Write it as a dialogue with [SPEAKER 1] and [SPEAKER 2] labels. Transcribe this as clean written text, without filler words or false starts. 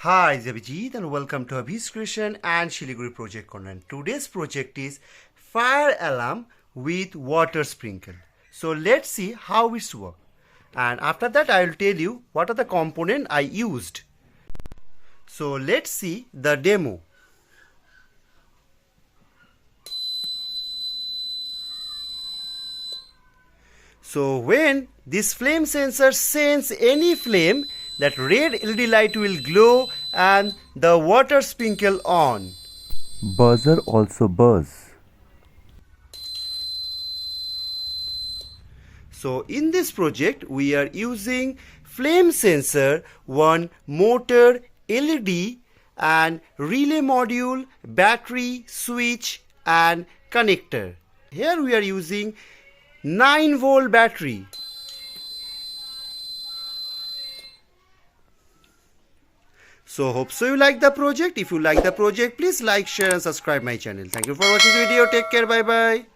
[SPEAKER 1] Hi, this is Abhijit and welcome to Abhi's Creation and Shiliguri Project Corner. Today's project is fire alarm with water sprinkle. So let's see how it's work. And after that I will tell you what are the components I used. So let's see the demo. So when this flame sensor sends any flame, that red LED light will glow and the water sprinkle on.
[SPEAKER 2] Buzzer also buzz.
[SPEAKER 1] So in this project we are using flame sensor, one motor, LED and relay module, battery, switch and connector. Here we are using 9-volt battery. So hope so you like the project. If you like the project, please like, share and subscribe my channel. Thank you for watching the video. Take care. Bye bye.